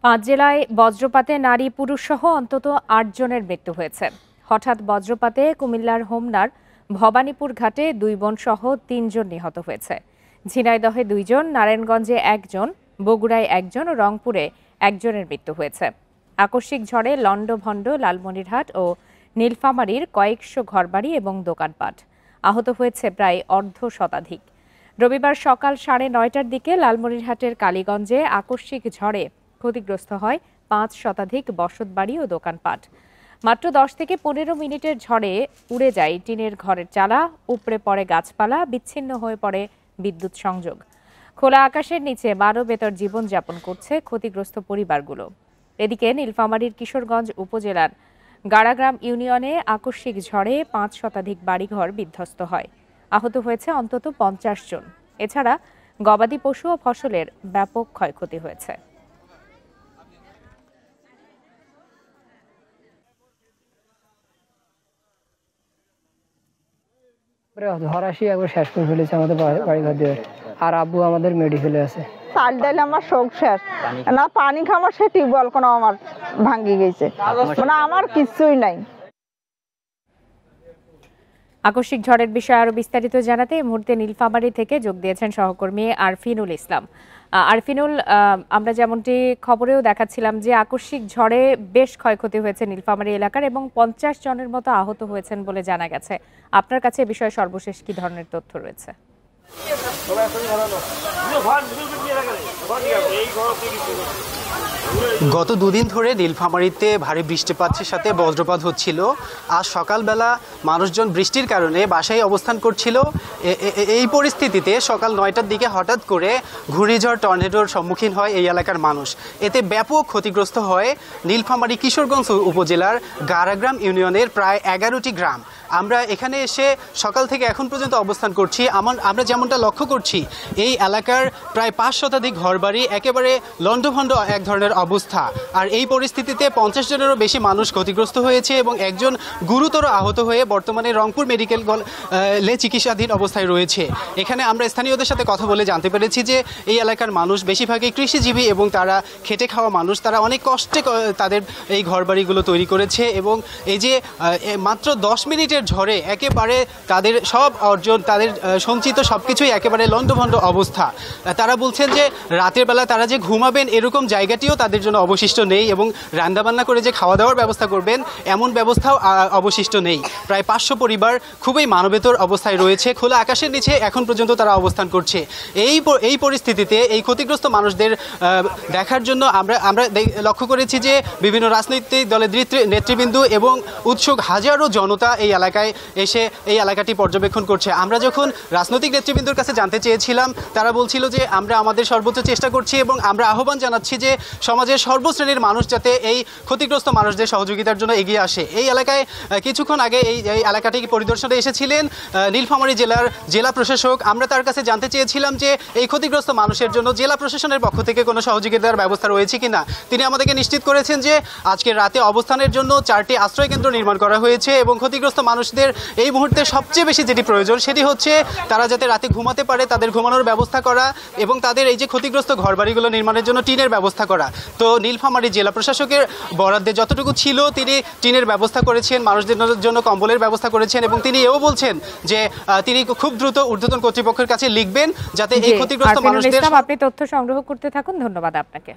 পাঁচ জেলায় বজ্রপাতে নারী পুরুষ সহ অন্তত ৮ জনের মৃত্যু হয়েছে। হঠাৎ বজ্রপাতে কুমিল্লার হোমনার ভবানীপুর ঘাটে 2 বোন সহ 3 জন নিহত হয়েছে। ঝিনাইদহে 2 জন, নারায়ণগঞ্জে 1 জন, বগুড়ায় 1 জন ও রংপুরে 1 জনের মৃত্যু হয়েছে। আকস্মিক ঝড়ে লন্ডভন্ড লালমনিরহাট ও নীলফামারীর কয়েকশো ঘরবাড়ি এবং দোকানপাট। আহত হয়েছে প্রায় অর্ধ শতাধিক। রবিবার সকাল 9:30টার দিকে লালমনিরহাটের কালীগঞ্জে আকস্মিক ঝড়ে ক্ষতিগ্রস্ত হয় 5 শতাধিক বসতবাড়ি ও দোকানপাট। মাত্র 10 থেকে 15 মিনিটের ঝড়ে উড়ে যায় টিনের ঘরের চালা, উপড়ে পড়ে গাছপালা, বিচ্ছিন্ন হয়ে পড়ে বিদ্যুৎ সংযোগ। খোলা আকাশের নিচে মানবেতর জীবনযাপন করছে ক্ষতিগ্রস্ত পরিবারগুলো। এদিকে নীলফামারীর কিশোরগঞ্জ উপজেলার গাড়াগ্রাম ইউনিয়নে আকস্মিক ঝড়ে 5 শতাধিক বাড়িঘর বিধ্বস্ত হয়। আহত হয়েছে অন্তত 50 জন। এছাড়া গবাদি পশু ও ফসলের ব্যাপক ক্ষয়ক্ষতি হয়েছে। ধরাশি একবার শেষ করে ফেলেছে আমাদের বাড়িঘর দিয়ে, আর আব্বু আমাদের মেডিকেলে আছে। চাল ডাল আমার শোক শেষ, না পানি খাওয়ার সে টিউবওয়েল কোনো আমার ভাঙ্গি গেছে, মানে আমার কিছুই নাই। আকস্মিক ঝড়ের বিষয়ে আরো বিস্তারিত জানাতে এই মুহূর্তে নীলফামারী থেকে যোগ দিয়েছেন সহকর্মী আরফিনুল ইসলাম। আরফিনুল, আমরা যেমনটি খবরেও দেখাচ্ছিলাম যে আকস্মিক ঝড়ে বেশ ক্ষয়ক্ষতি হয়েছে নীলফামারী এলাকার এবং 50 জনের মতো আহত হয়েছেন বলে জানা গেছে। আপনার কাছে এ বিষয়ে সর্বশেষ কি ধরনের তথ্য রয়েছে? গত দুদিন ধরে নীলফামারীতে ভারী বৃষ্টিপাতের সাথে বজ্রপাত হচ্ছিল। আজ সকালবেলা মানুষজন বৃষ্টির কারণে বাসায় অবস্থান করছিল। এই পরিস্থিতিতে সকাল 9টার দিকে হঠাৎ করে ঘূর্ণিঝড় টর্নেডোর সম্মুখীন হয় এই এলাকার মানুষ। এতে ব্যাপক ক্ষতিগ্রস্ত হয় নীলফামারী কিশোরগঞ্জ উপজেলার গাড়াগ্রাম ইউনিয়নের প্রায় 11টি গ্রাম। আমরা এখানে এসে সকাল থেকে এখন পর্যন্ত অবস্থান করছি। আমরা যেমনটা লক্ষ্য করছি, এই এলাকার প্রায় 5 শতাধিক ঘরবাড়ি একেবারে লন্ডভন্ড এক ধরনের অবস্থা। আর এই পরিস্থিতিতে 50 জনেরও বেশি মানুষ ক্ষতিগ্রস্ত হয়েছে এবং একজন গুরুতর আহত হয়ে বর্তমানে রংপুর মেডিকেলে চিকিৎসাধীন অবস্থায় রয়েছে। এখানে আমরা স্থানীয়দের সাথে কথা বলে জানতে পেরেছি যে এই এলাকার মানুষ বেশিরভাগই কৃষিজীবী এবং তারা খেটে খাওয়া মানুষ। তারা অনেক কষ্টে তাদের এই ঘরবাড়িগুলো তৈরি করেছে এবং এই যে মাত্র 10 মিনিটের ঝড়ে একেবারে তাদের সব অর্জন, তাদের সঞ্চিত সবকিছুই একেবারে লন্ডভন্ড অবস্থা। তারা বলছেন যে রাতের বেলা তারা যে ঘুমাবেন এরকম জায়গাটিও তাদের জন্য অবশিষ্ট নেই এবং রান্নাবান্না করে যে খাওয়া দাওয়ার ব্যবস্থা করবেন এমন ব্যবস্থাও অবশিষ্ট নেই। প্রায় 500 পরিবার খুবই মানবেতর অবস্থায় রয়েছে। খোলা আকাশের নিচে এখন পর্যন্ত তারা অবস্থান করছে। এই পরিস্থিতিতে এই ক্ষতিগ্রস্ত মানুষদের দেখার জন্য আমরা লক্ষ্য করেছি যে বিভিন্ন রাজনৈতিক দলের নেতৃবৃন্দ এবং উৎসুক হাজারো জনতা এই এলাকায় এসে এই এলাকাটি পর্যবেক্ষণ করছে। আমরা যখন রাজনৈতিক নেতৃবৃন্দের কাছে জানতে চেয়েছিলাম, তারা বলছিল যে আমরা আমাদের সর্বোচ্চ চেষ্টা করছি এবং আমরা আহ্বান জানাচ্ছি যে সমাজের সর্বশ্রেণীর মানুষ যাতে এই ক্ষতিগ্রস্ত মানুষদের সহযোগিতার জন্য এগিয়ে আসে। এই এলাকায় কিছুক্ষণ আগে এই এলাকাটি পরিদর্শনে এসেছিলেন নীলফামারী জেলার জেলা প্রশাসক। আমরা তার কাছে জানতে চেয়েছিলাম যে এই ক্ষতিগ্রস্ত মানুষের জন্য জেলা প্রশাসনের পক্ষ থেকে কোনো সহযোগিতার ব্যবস্থা রয়েছে কিনা। তিনি আমাদেরকে নিশ্চিত করেছেন যে আজকের রাতে অবস্থানের জন্য 4টি আশ্রয় কেন্দ্র নির্মাণ করা হয়েছে এবং ক্ষতিগ্রস্ত মানুষদের এই মুহূর্তে সবচেয়ে বেশি যেটি প্রয়োজন সেটি হচ্ছে তারা যাতে রাতে ঘুমাতে পারে, তাদের ঘুমানোর ব্যবস্থা করা এবং তাদের এই যে ক্ষতিগ্রস্ত ঘরবাড়িগুলো নির্মাণের জন্য টিনের ব্যবস্থা করা। তো নীলফামারী জেলা প্রশাসকের বরাদ্দে যতটুকু ছিল তিনি টিনের ব্যবস্থা করেছেন, মানুষদের জন্য কম্বলের ব্যবস্থা করেছেন এবং তিনি এও বলছেন যে তিনি খুব দ্রুত ঊর্ধ্বতন কর্তৃপক্ষের কাছে লিখবেন যাতে এই ক্ষতিগ্রস্ত মানুষদের। আপনি তথ্য সংগ্রহ করতে থাকুন। ধন্যবাদ আপনাকে।